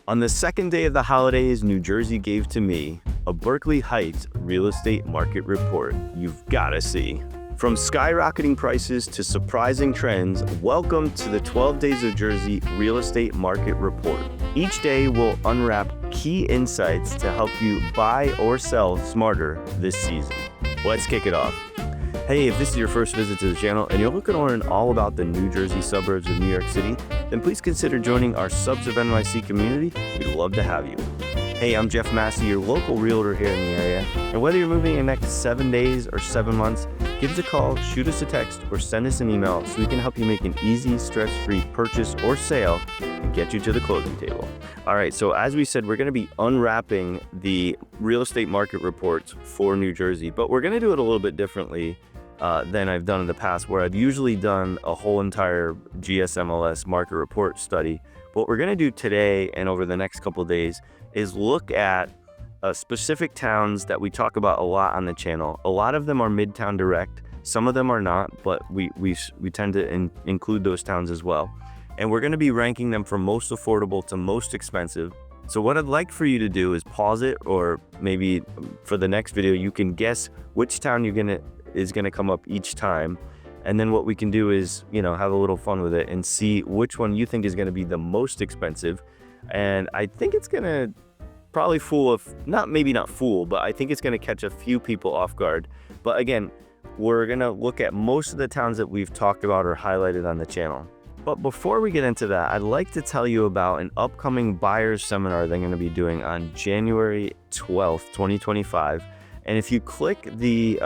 On the second day of the holidays, New Jersey gave to me a Berkeley Heights real estate market report you've got to see. From skyrocketing prices to surprising trends, welcome to the 12 Days of Jersey Real Estate Market Report. Each day will unwrap key insights to help you buy or sell smarter this season. Let's kick it off. Hey, if this is your first visit to the channel and you're looking to learn all about the New Jersey suburbs of New York City, then please consider joining our Subs of NYC community. We'd love to have you. Hey, I'm Jeff Massey, your local realtor here in the area. And whether you're moving in the next 7 days or 7 months, give us a call, shoot us a text, or send us an email so we can help you make an easy, stress-free purchase or sale and get you to the closing table. All right, so as we said, we're going to be unwrapping the real estate market reports for New Jersey, but we're going to do it a little bit differently than I've done in the past, where I've usually done a whole entire GSMLS market report study. What we're going to do today and over the next couple of days is look at specific towns that we talk about a lot on the channel. A lot of them are Midtown direct, some of them are not, but we tend to include those towns as well. And we're going to be ranking them from most affordable to most expensive. So what I'd like for you to do is pause it, or maybe for the next video you can guess which town is gonna come up each time, and then what we can do is, have a little fun with it and see which one you think is gonna be the most expensive. And I think it's gonna probably maybe not fool, but I think it's gonna catch a few people off guard. But again, we're gonna look at most of the towns that we've talked about or highlighted on the channel. But before we get into that, I'd like to tell you about an upcoming buyers seminar that I'm gonna be doing on January 12th, 2025. And if you click the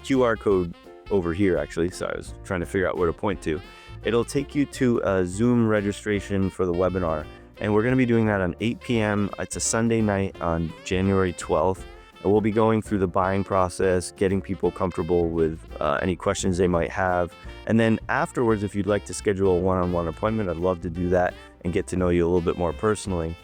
QR code over here, actually, so I was trying to figure out where to point to, it'll take you to a Zoom registration for the webinar. And we're going to be doing that on 8 p.m. It's a Sunday night on January 12th. And we'll be going through the buying process, getting people comfortable with any questions they might have. And then afterwards, if you'd like to schedule a one-on-one appointment, I'd love to do that and get to know you a little bit more personally.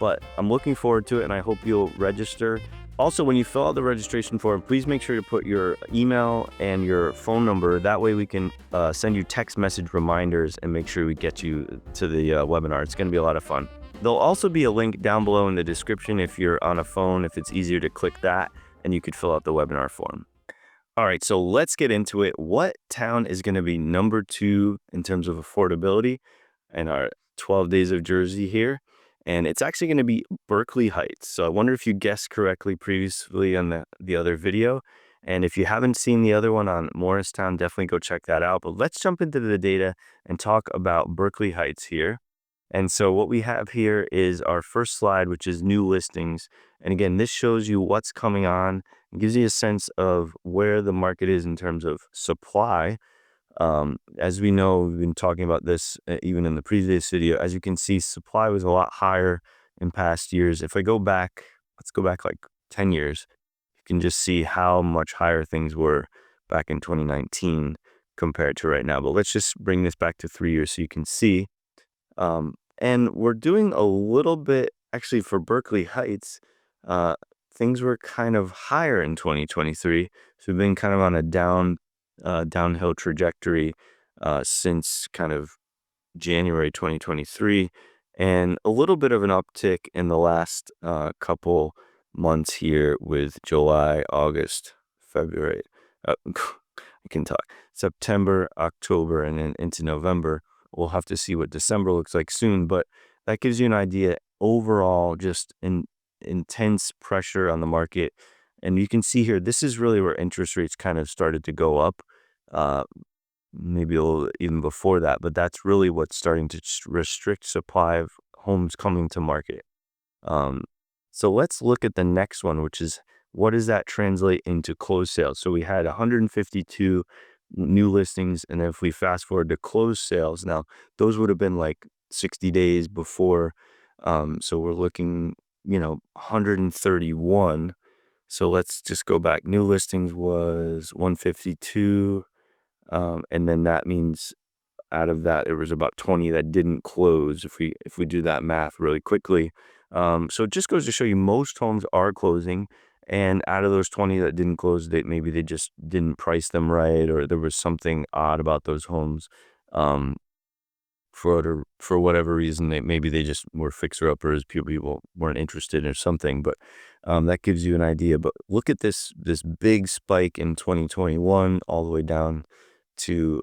But I'm looking forward to it, and I hope you'll register. Also, when you fill out the registration form, please make sure to put your email and your phone number. That way we can send you text message reminders and make sure we get you to the webinar. It's going to be a lot of fun. There'll also be a link down below in the description if you're on a phone, if it's easier to click that, and you could fill out the webinar form. All right, so let's get into it. What town is going to be number 2 in terms of affordability in our 12 Days of Jersey here? And it's actually going to be Berkeley Heights. So I wonder if you guessed correctly previously on the other video. And if you haven't seen the other one on Morristown, definitely go check that out. But let's jump into the data and talk about Berkeley Heights here. And so what we have here is our first slide, which is new listings. And again, this shows you what's coming on. It gives you a sense of where the market is in terms of supply. As we know, we've been talking about this even in the previous video. As you can see, supply was a lot higher in past years. If I go back, let's go back like 10 years, you can just see how much higher things were back in 2019 compared to right now. But let's just bring this back to 3 years so you can see. And we're doing a little bit, actually for Berkeley Heights, things were kind of higher in 2023. So we've been kind of on a downhill trajectory since kind of January 2023, and a little bit of an uptick in the last couple months here with July, August, February, I can talk, September, October, and then into November. We'll have to see what December looks like soon, but that gives you an idea overall, just intense pressure on the market. And you can see here, this is really where interest rates kind of started to go up, maybe a little even before that, but that's really what's starting to restrict supply of homes coming to market. So let's look at the next one, which is what does that translate into closed sales? So we had 152 new listings, and if we fast forward to closed sales, now those would have been like 60 days before. So we're looking, 131. So let's just go back. New listings was 152. And then that means out of that, there was about 20 that didn't close if we do that math really quickly. So it just goes to show you most homes are closing. And out of those 20 that didn't close, maybe they just didn't price them right, or there was something odd about those homes. for whatever reason. Maybe they just were fixer-uppers, people weren't interested or something, but that gives you an idea. But look at this big spike in 2021 all the way down to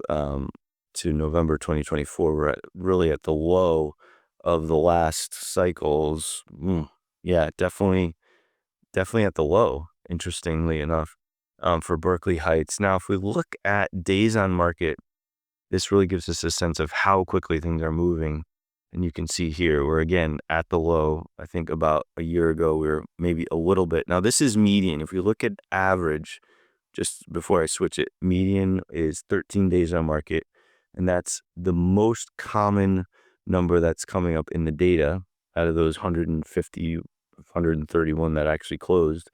November 2024. We're really at the low of the last cycles. Yeah, definitely at the low, interestingly enough, for Berkeley Heights. Now, if we look at days on market, this really gives us a sense of how quickly things are moving. And you can see here, we're again at the low. I think about a year ago, we were maybe a little bit. Now, this is median. If we look at average, just before I switch it, median is 13 days on market. And that's the most common number that's coming up in the data out of those 150, 131 that actually closed.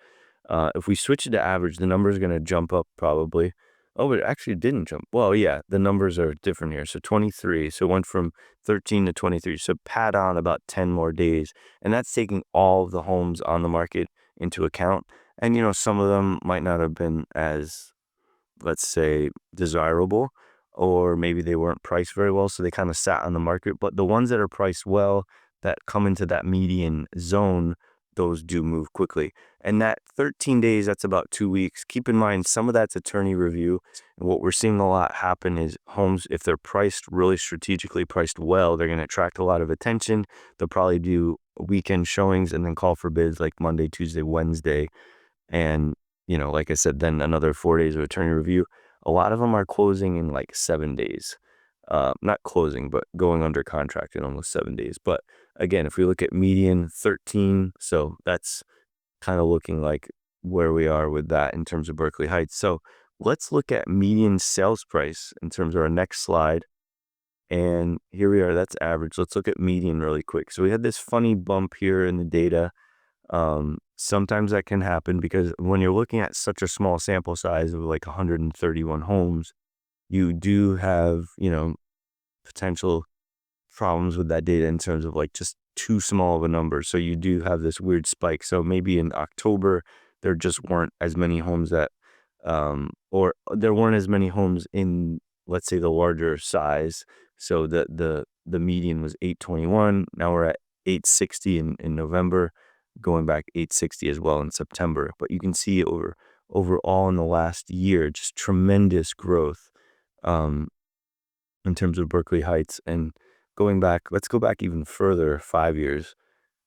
If we switch it to average, the number is going to jump up probably. Oh, it actually didn't jump. Well, yeah, the numbers are different here. So 23. So it went from 13 to 23. So pat on about 10 more days. And that's taking all of the homes on the market into account. And, some of them might not have been as, let's say, desirable, or maybe they weren't priced very well. So they kind of sat on the market. But the ones that are priced well, that come into that median zone, those do move quickly. And that 13 days, that's about 2 weeks. Keep in mind, some of that's attorney review. And what we're seeing a lot happen is homes, if they're priced really strategically priced well, they're going to attract a lot of attention. They'll probably do weekend showings and then call for bids like Monday, Tuesday, Wednesday. And, like I said, then another 4 days of attorney review. A lot of them are closing in like 7 days. Not closing, but going under contract in almost 7 days. But again, if we look at median 13, so that's kind of looking like where we are with that in terms of Berkeley Heights. So let's look at median sales price in terms of our next slide. And here we are, that's average. Let's look at median really quick. So we had this funny bump here in the data. Sometimes that can happen because when you're looking at such a small sample size of like 131 homes, you do have, potential problems with that data in terms of like just too small of a number. So you do have this weird spike. So maybe in October, there just weren't as many homes or there weren't as many homes in, let's say, the larger size. So the median was 821. Now we're at 860 in November, going back 860 as well in September. But you can see overall in the last year, just tremendous growth in terms of Berkeley Heights. And going back, let's go back even further, 5 years.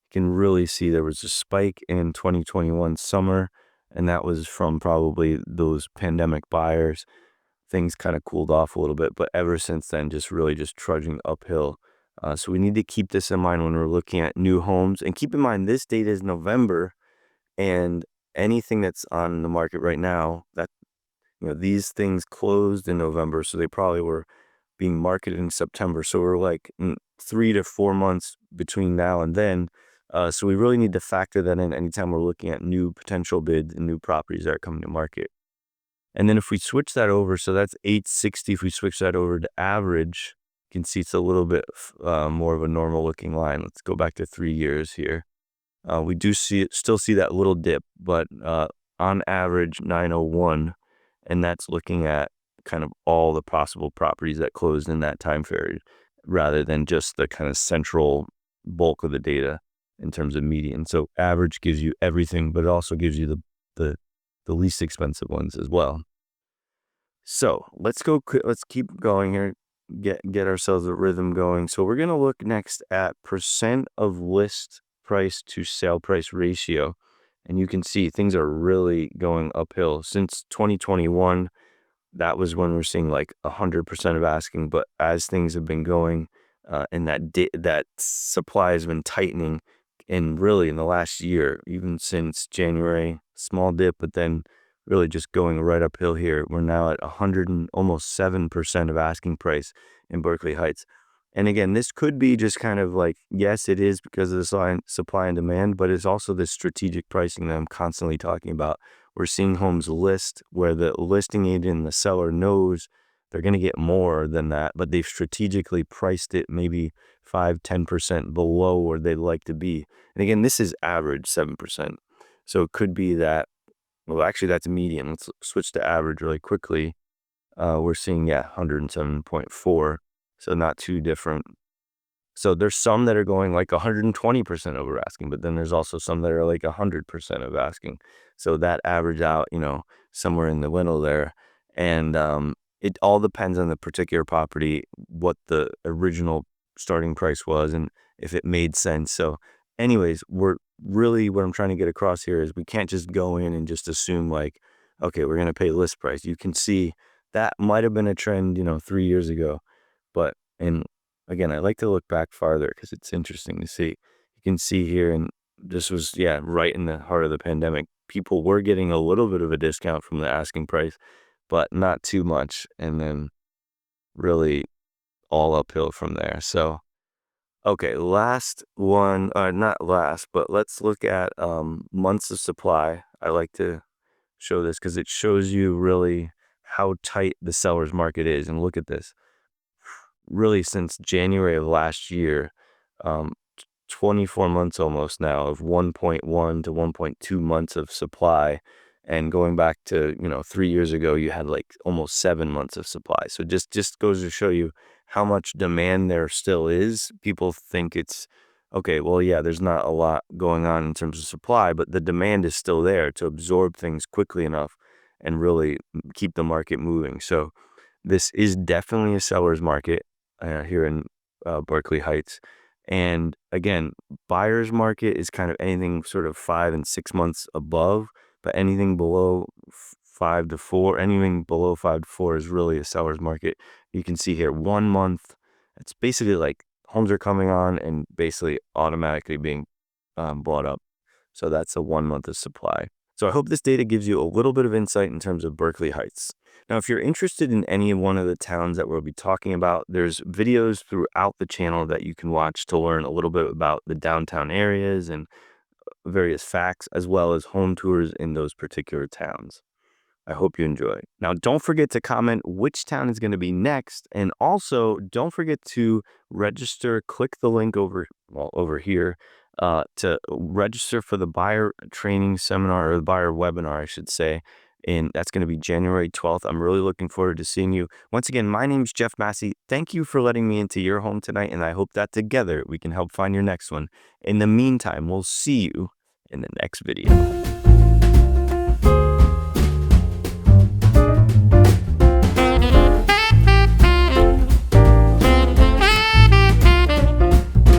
You can really see there was a spike in 2021 summer, and that was from probably those pandemic buyers. Things kind of cooled off a little bit, but ever since then, just really just trudging uphill. So we need to keep this in mind when we're looking at new homes. And keep in mind, this date is November, and anything that's on the market right now, that these things closed in November, so they probably were being marketed in September. So we're like 3 to 4 months between now and then. So we really need to factor that in anytime we're looking at new potential bids and new properties that are coming to market. And then if we switch that over, so that's 860. If we switch that over to average, you can see it's a little bit more of a normal looking line. Let's go back to 3 years here. We do still see that little dip, but on average 901, and that's looking at kind of all the possible properties that closed in that time period, rather than just the kind of central bulk of the data in terms of median. So average gives you everything, but it also gives you the least expensive ones as well. So let's keep going here, get ourselves a rhythm going. So we're going to look next at percent of list price to sale price ratio. And you can see things are really going uphill since 2021. That was when we're seeing like 100% of asking. But as things have been going, and that supply has been tightening, and really in the last year, even since January, small dip, but then really just going right uphill here. We're now at 100 and almost 7% of asking price in Berkeley Heights. And again, this could be just kind of like, yes, it is because of the supply and demand, but it's also the strategic pricing that I'm constantly talking about. We're seeing homes list where the listing agent and the seller knows they're going to get more than that, but they've strategically priced it maybe 5-10% below where they'd like to be. And again, this is average 7%. So it could be that, well, actually that's median. Let's switch to average really quickly. We're seeing, 107.4. So not too different. So there's some that are going like 120% over asking, but then there's also some that are like 100% of asking. So that average out, somewhere in the middle there. And it all depends on the particular property, what the original starting price was, and if it made sense. So, anyways, what I'm trying to get across here is we can't just go in and just assume like, okay, we're going to pay list price. You can see that might have been a trend, 3 years ago, but and again, I like to look back farther because it's interesting to see. You can see here, and this was, yeah, right in the heart of the pandemic. People were getting a little bit of a discount from the asking price, but not too much. And then really all uphill from there. So, okay, last one, not last, but let's look at months of supply. I like to show this because it shows you really how tight the seller's market is. And look at this. Really, since January of last year, um, 24 months almost now of 1.1 to 1.2 months of supply. And going back to, 3 years ago, you had like almost 7 months of supply. So just goes to show you how much demand there still is. People think it's okay. Well, yeah, there's not a lot going on in terms of supply, but the demand is still there to absorb things quickly enough and really keep the market moving. So this is definitely a seller's market here in Berkeley Heights. And again, buyer's market is kind of anything sort of 5 and 6 months above, but anything below 5 to 4, anything below 5 to 4 is really a seller's market. You can see here 1 month. It's basically like homes are coming on and basically automatically being bought up. So that's a 1 month of supply. So I hope this data gives you a little bit of insight in terms of Berkeley Heights. Now, if you're interested in any one of the towns that we'll be talking about, there's videos throughout the channel that you can watch to learn a little bit about the downtown areas and various facts, as well as home tours in those particular towns. I hope you enjoy. Now, don't forget to comment which town is going to be next. And also, don't forget to register. Click the link over here to register for the buyer training seminar, or the buyer webinar, I should say. And that's going to be January 12th. I'm really looking forward to seeing you. Once again, my name is Jeff Massey. Thank you for letting me into your home tonight. And I hope that together we can help find your next one. In the meantime, we'll see you in the next video.